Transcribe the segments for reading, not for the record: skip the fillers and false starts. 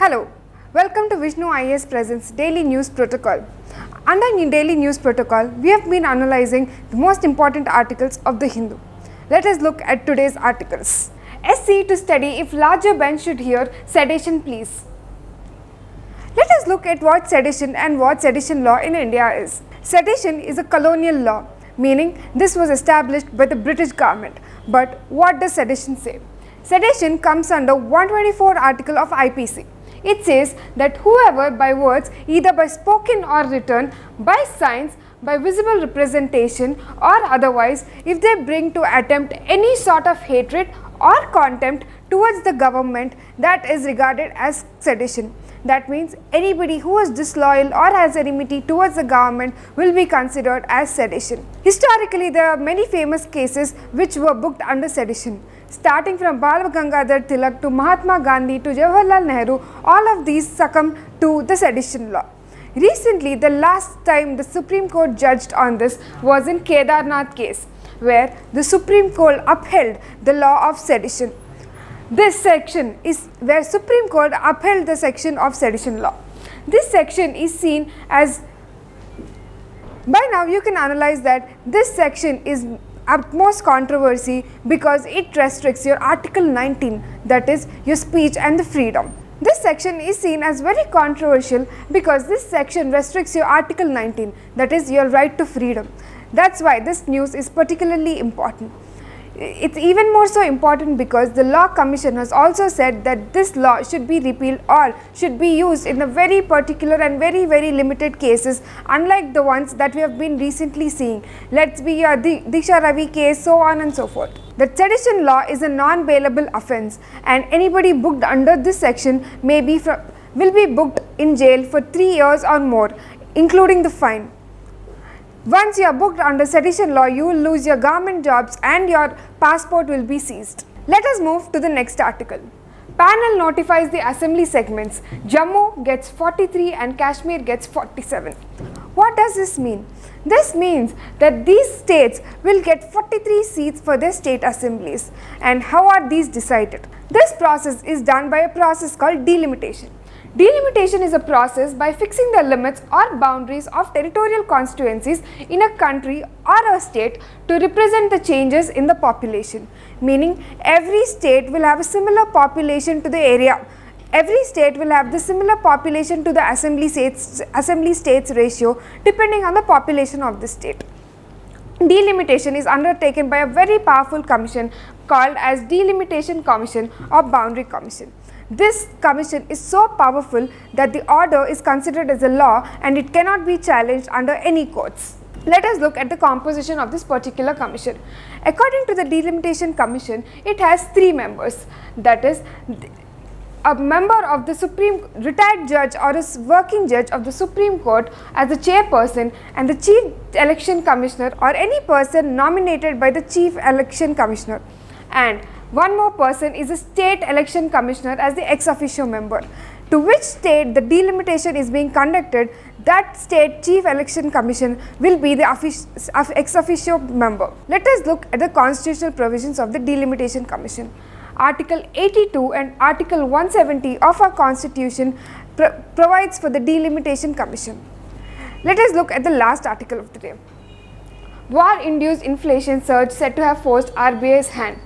Hello, welcome to Vishnu IAS Presents Daily News Protocol. Under Daily News Protocol, we have been analyzing the most important articles of the Hindu. Let us look at today's articles. SC to study if larger bench should hear sedition please. Let us look at what sedition and what sedition law in India is. Sedition is a colonial law, meaning this was established by the British government. But what does sedition say? Sedition comes under 124 article of IPC. It says that whoever by words, either by spoken or written, by signs, by visible representation or otherwise, if they bring to attempt any sort of hatred or contempt towards the government, that is regarded as sedition. That means anybody who is disloyal or has enmity towards the government will be considered as sedition. Historically, there are many famous cases which were booked under sedition. Starting from Bal Gangadhar Tilak to Mahatma Gandhi to Jawaharlal Nehru, all of these succumbed to the sedition law. Recently, the last time the Supreme Court judged on this was in Kedarnath case, where the Supreme Court upheld the law of sedition. This section is where Supreme Court upheld the section of sedition law. This section is seen as, by now you can analyze that this section is utmost controversy because it restricts your Article 19, that is your speech and the freedom. This section is seen as very controversial because this section restricts your Article 19, that is your right to freedom. That's why this news is particularly important. It's even more so important because the Law Commission has also said that this law should be repealed or should be used in a very particular and very limited cases, unlike the ones that we have been recently seeing. Let's be the Disha Ravi case, so on and so forth. The sedition law is a non-bailable offence, and anybody booked under this section will be booked in jail for 3 years or more, including the fine. Once you are booked under sedition law, you will lose your government jobs and your passport will be seized. Let us move to the next article. Panel notifies the assembly segments. Jammu gets 43 and Kashmir gets 47. What does this mean? This means that these states will get 43 seats for their state assemblies. And how are these decided? This process is done by a process called delimitation. Delimitation is a process by fixing the limits or boundaries of territorial constituencies in a country or a state to represent the changes in the population, meaning every state will have a similar population to the area. Every state will have the similar population to the assembly states ratio depending on the population of the state. Delimitation is undertaken by a very powerful commission called as Delimitation Commission or Boundary Commission. This commission is so powerful that the order is considered as a law and it cannot be challenged under any courts. Let us look at the composition of this particular commission. According to the Delimitation Commission, it has 3 members, that is, a member of the retired judge or a working judge of the Supreme Court as the chairperson, and the Chief Election Commissioner or any person nominated by the Chief Election Commissioner. And one more person is a State Election Commissioner as the ex officio member. To which state the delimitation is being conducted, that state Chief Election Commission will be the ex officio member. Let us look at the constitutional provisions of the Delimitation Commission. Article 82 and Article 170 of our Constitution provides for the Delimitation Commission. Let us look at the last article of the day. War-induced inflation surge said to have forced RBI's hand.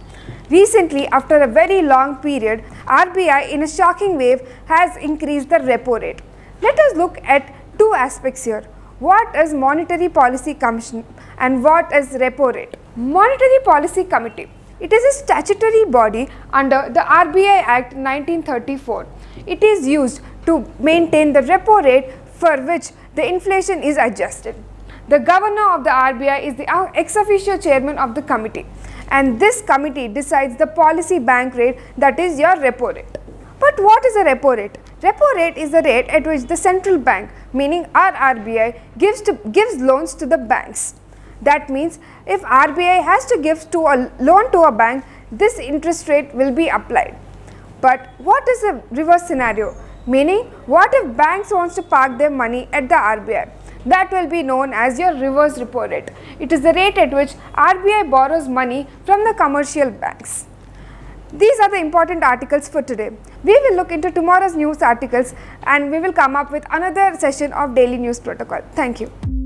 Recently, after a very long period, RBI in a shocking wave has increased the repo rate. Let us look at 2 aspects here. What is Monetary Policy Commission and what is repo rate? Monetary Policy Committee. It is a statutory body under the RBI Act 1934. It is used to maintain the repo rate for which the inflation is adjusted. The governor of the RBI is the ex officio chairman of the committee, and this committee decides the policy bank rate, that is your repo rate. But what is a repo rate? Repo rate is the rate at which the central bank, meaning our RBI, gives loans to the banks. That means if RBI has to give a loan to a bank, this interest rate will be applied. But what is the reverse scenario? Meaning, what if banks wants to park their money at the RBI? That will be known as your reverse repo rate. It is the rate at which RBI borrows money from the commercial banks. These are the important articles for today. We will look into tomorrow's news articles and we will come up with another session of Daily News Protocol. Thank you.